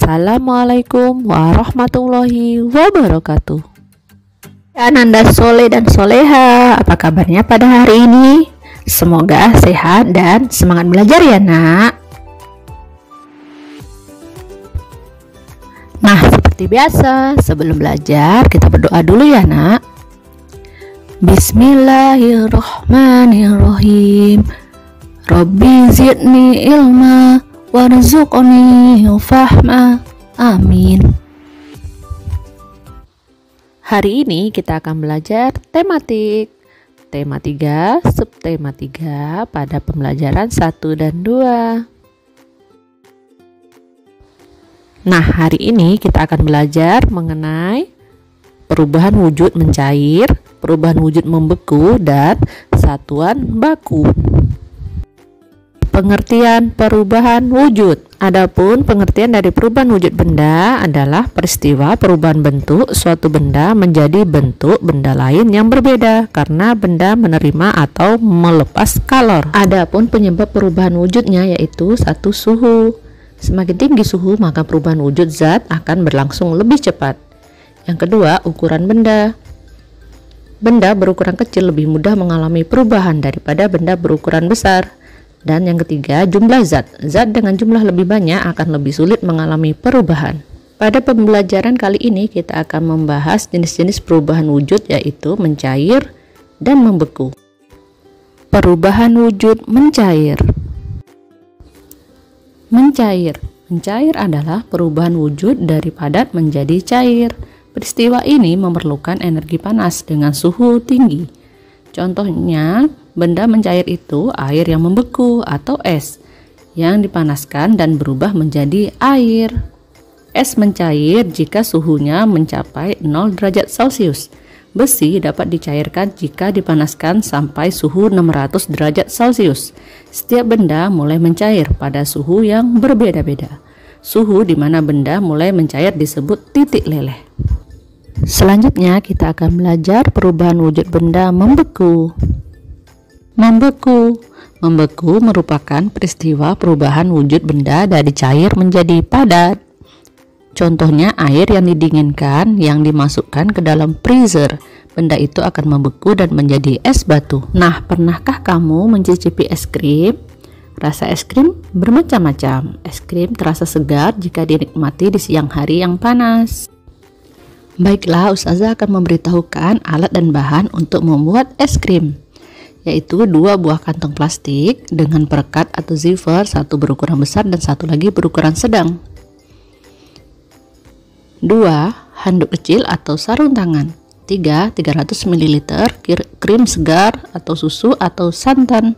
Assalamualaikum warahmatullahi wabarakatuh. Ananda Soleh dan Soleha, apa kabarnya pada hari ini? Semoga sehat dan semangat belajar ya nak. Nah, seperti biasa, sebelum belajar kita berdoa dulu ya nak. Bismillahirrahmanirrahim. Rabbi zidni ilma warzuqni fahma. Amin. Hari ini kita akan belajar tematik. Tema 3, subtema 3 pada pembelajaran 1 dan 2. Nah, hari ini kita akan belajar mengenai perubahan wujud mencair, perubahan wujud membeku, dan satuan baku. Pengertian perubahan wujud. Adapun pengertian dari perubahan wujud benda adalah peristiwa perubahan bentuk suatu benda menjadi bentuk benda lain yang berbeda karena benda menerima atau melepas kalor. Adapun penyebab perubahan wujudnya yaitu satu, suhu. Semakin tinggi suhu maka perubahan wujud zat akan berlangsung lebih cepat. Yang kedua, ukuran benda. Benda berukuran kecil lebih mudah mengalami perubahan daripada benda berukuran besar. Dan yang ketiga, jumlah zat. Zat dengan jumlah lebih banyak akan lebih sulit mengalami perubahan. Pada pembelajaran kali ini kita akan membahas jenis-jenis perubahan wujud yaitu mencair dan membeku. Perubahan wujud mencair. Mencair. Mencair adalah perubahan wujud dari padat menjadi cair. Peristiwa ini memerlukan energi panas dengan suhu tinggi. Contohnya, benda mencair itu air yang membeku atau es yang dipanaskan dan berubah menjadi air. Es mencair jika suhunya mencapai 0 derajat Celcius. Besi dapat dicairkan jika dipanaskan sampai suhu 600 derajat Celcius. Setiap benda mulai mencair pada suhu yang berbeda-beda. Suhu di mana benda mulai mencair disebut titik leleh. Selanjutnya kita akan belajar perubahan wujud benda membeku. Membeku. Membeku merupakan peristiwa perubahan wujud benda dari cair menjadi padat. Contohnya air yang didinginkan yang dimasukkan ke dalam freezer. Benda itu akan membeku dan menjadi es batu. Nah, pernahkah kamu mencicipi es krim? Rasa es krim bermacam-macam. Es krim terasa segar jika dinikmati di siang hari yang panas. Baiklah, Ustazah akan memberitahukan alat dan bahan untuk membuat es krim, yaitu 2 buah kantong plastik dengan perekat atau zipper, satu berukuran besar dan satu lagi berukuran sedang. 2 handuk kecil atau sarung tangan. 3 300 ml krim segar atau susu atau santan.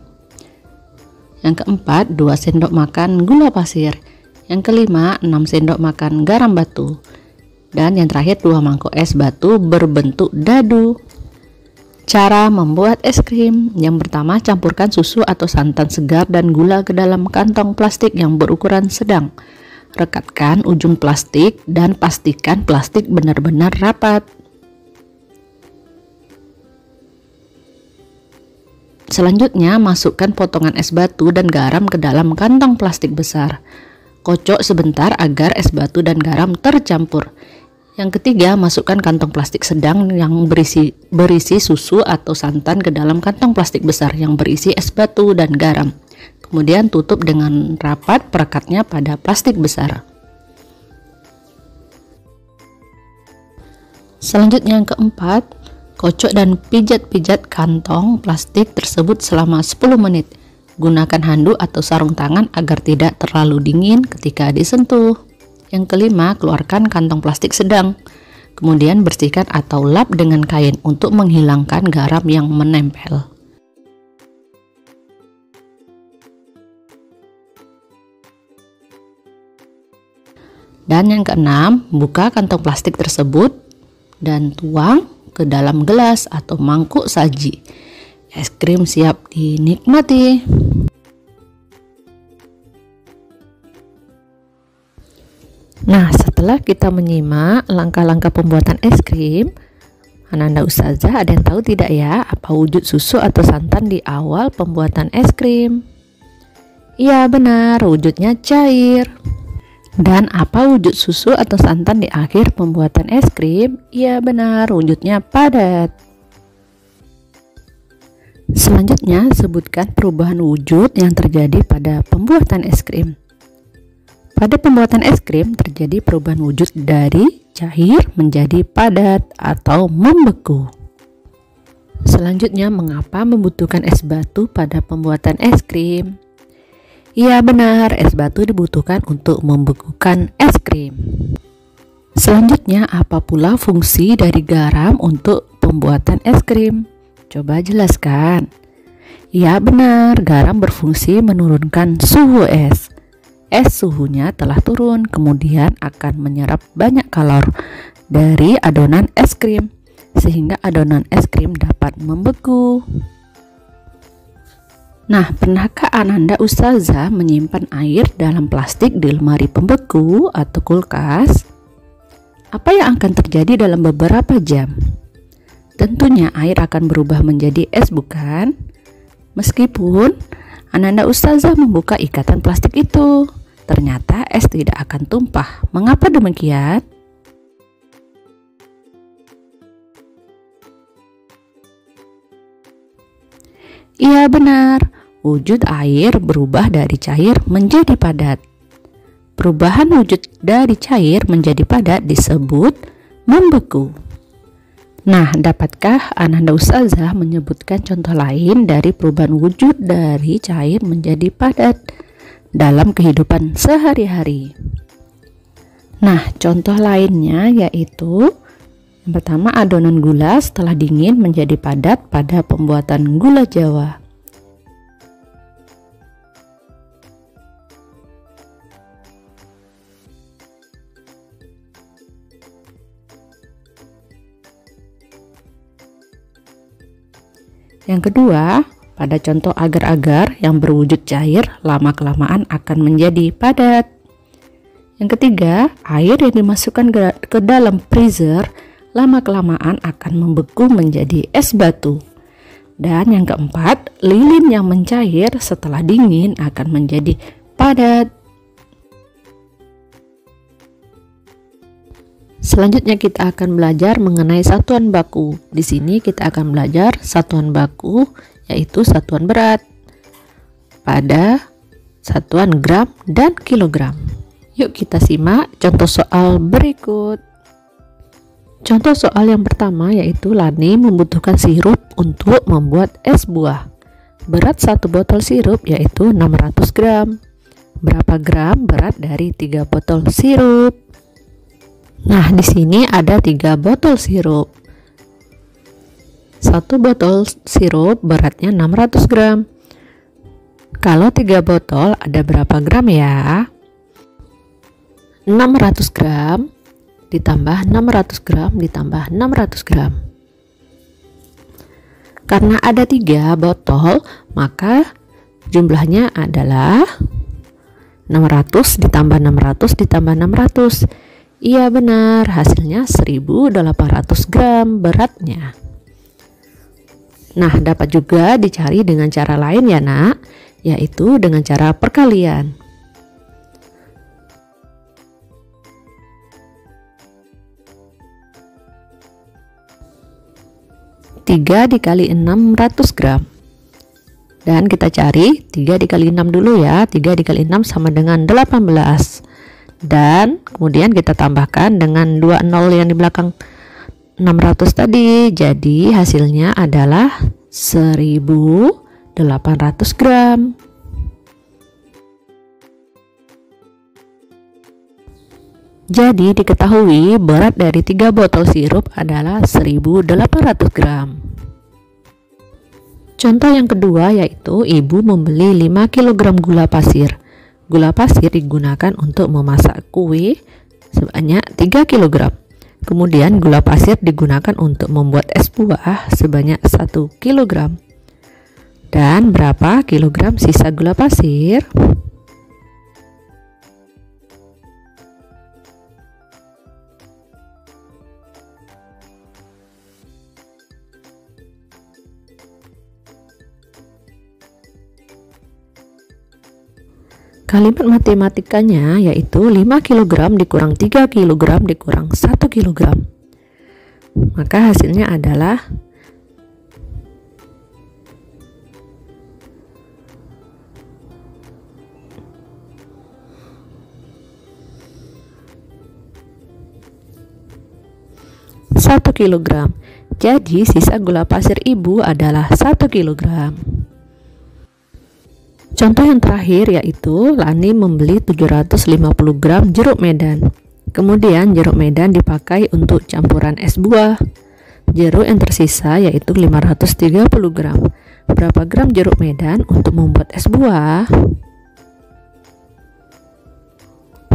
Yang keempat, 2 sendok makan gula pasir. Yang kelima, 6 sendok makan garam batu. Dan yang terakhir, 2 mangkok es batu berbentuk dadu. Cara membuat es krim. Yang pertama, campurkan susu atau santan segar dan gula ke dalam kantong plastik yang berukuran sedang. Rekatkan ujung plastik dan pastikan plastik benar-benar rapat. Selanjutnya, masukkan potongan es batu dan garam ke dalam kantong plastik besar. Kocok sebentar agar es batu dan garam tercampur. Yang ketiga, masukkan kantong plastik sedang yang berisi susu atau santan ke dalam kantong plastik besar yang berisi es batu dan garam. Kemudian tutup dengan rapat perekatnya pada plastik besar. Selanjutnya yang keempat, kocok dan pijat-pijat kantong plastik tersebut selama 10 menit. Gunakan handuk atau sarung tangan agar tidak terlalu dingin ketika disentuh. Yang kelima, keluarkan kantong plastik sedang. Kemudian bersihkan atau lap dengan kain untuk menghilangkan garam yang menempel. Dan yang keenam, buka kantong plastik tersebut dan tuang ke dalam gelas atau mangkuk saji. Es krim siap dinikmati. Nah, setelah kita menyimak langkah-langkah pembuatan es krim, Ananda Ustazah ada yang tahu tidak ya apa wujud susu atau santan di awal pembuatan es krim? Iya benar, wujudnya cair. Dan apa wujud susu atau santan di akhir pembuatan es krim? Ya benar, wujudnya padat. Selanjutnya, sebutkan perubahan wujud yang terjadi pada pembuatan es krim. Pada pembuatan es krim terjadi perubahan wujud dari cair menjadi padat atau membeku. Selanjutnya, mengapa membutuhkan es batu pada pembuatan es krim? Ya benar, es batu dibutuhkan untuk membekukan es krim. Selanjutnya, apa pula fungsi dari garam untuk pembuatan es krim? Coba jelaskan. Ya benar, garam berfungsi menurunkan suhu es. Es suhunya telah turun, kemudian akan menyerap banyak kalor dari adonan es krim, sehingga adonan es krim dapat membeku. Nah, pernahkah Ananda Ustazah menyimpan air dalam plastik di lemari pembeku atau kulkas? Apa yang akan terjadi dalam beberapa jam? Tentunya air akan berubah menjadi es, bukan? Meskipun Ananda Ustazah membuka ikatan plastik itu, ternyata es tidak akan tumpah. Mengapa demikian? Iya benar, wujud air berubah dari cair menjadi padat. Perubahan wujud dari cair menjadi padat disebut membeku. Nah, dapatkah Ananda Ustazah menyebutkan contoh lain dari perubahan wujud dari cair menjadi padat dalam kehidupan sehari-hari? Nah, contoh lainnya yaitu yang pertama, adonan gula setelah dingin menjadi padat pada pembuatan gula Jawa. Yang kedua, pada contoh agar-agar yang berwujud cair lama-kelamaan akan menjadi padat. Yang ketiga, air yang dimasukkan ke dalam freezer lama-kelamaan akan membeku menjadi es batu. Dan yang keempat, lilin yang mencair setelah dingin akan menjadi padat. Selanjutnya kita akan belajar mengenai satuan baku. Di sini kita akan belajar satuan baku yaitu satuan berat pada satuan gram dan kilogram. Yuk kita simak contoh soal berikut. Contoh soal yang pertama yaitu Lani membutuhkan sirup untuk membuat es buah. Berat satu botol sirup yaitu 600 gram. Berapa gram berat dari 3 botol sirup? Nah, di sini ada 3 botol sirup. Satu botol sirup beratnya 600 gram. Kalau 3 botol ada berapa gram ya? 600 gram ditambah 600 gram ditambah 600 gram. Karena ada 3 botol, maka jumlahnya adalah 600 ditambah 600 ditambah 600. Iya benar, hasilnya 1800 gram beratnya. Nah, dapat juga dicari dengan cara lain ya nak, yaitu dengan cara perkalian. 3 dikali 600 gram. Dan kita cari 3 dikali 6 dulu ya. 3 dikali 6 sama dengan 18. Dan kemudian kita tambahkan dengan 2 nol yang di belakang 600 tadi. Jadi hasilnya adalah 1800 gram. Jadi diketahui berat dari 3 botol sirup adalah 1800 gram. Contoh yang kedua yaitu ibu membeli 5 kg gula pasir. Gula pasir digunakan untuk memasak kue sebanyak 3 kg. Kemudian gula pasir digunakan untuk membuat es buah sebanyak 1 kg. Dan berapa kilogram sisa gula pasir? Kalimat matematikanya yaitu 5 kg dikurang 3 kg dikurang 1 kg. Maka hasilnya adalah 1 kg. Jadi sisa gula pasir ibu adalah 1 kg. Contoh yang terakhir yaitu Lani membeli 750 gram jeruk medan. Kemudian jeruk medan dipakai untuk campuran es buah. Jeruk yang tersisa yaitu 530 gram. Berapa gram jeruk medan untuk membuat es buah?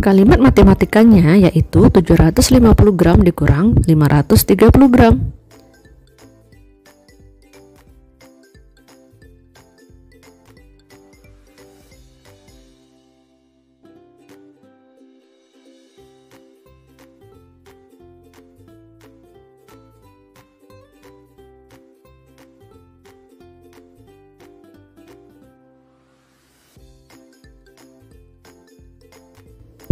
Kalimat matematikanya yaitu 750 gram dikurang 530 gram.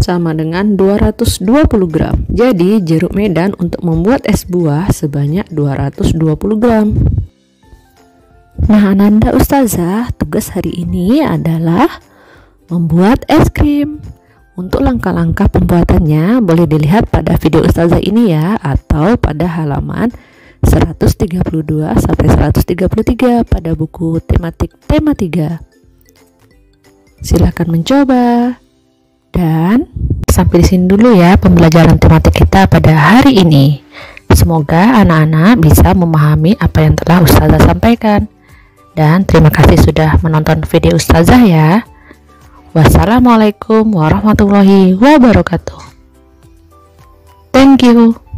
Sama dengan 220 gram. Jadi jeruk medan untuk membuat es buah sebanyak 220 gram. Nah, Ananda Ustazah, tugas hari ini adalah membuat es krim. Untuk langkah-langkah pembuatannya boleh dilihat pada video Ustazah ini ya, atau pada halaman 132 sampai 133 pada buku tematik tema 3. Silahkan mencoba. Dan sampai di sini dulu ya pembelajaran tematik kita pada hari ini. Semoga anak-anak bisa memahami apa yang telah Ustazah sampaikan. Dan terima kasih sudah menonton video Ustazah ya. Wassalamualaikum warahmatullahi wabarakatuh. Thank you.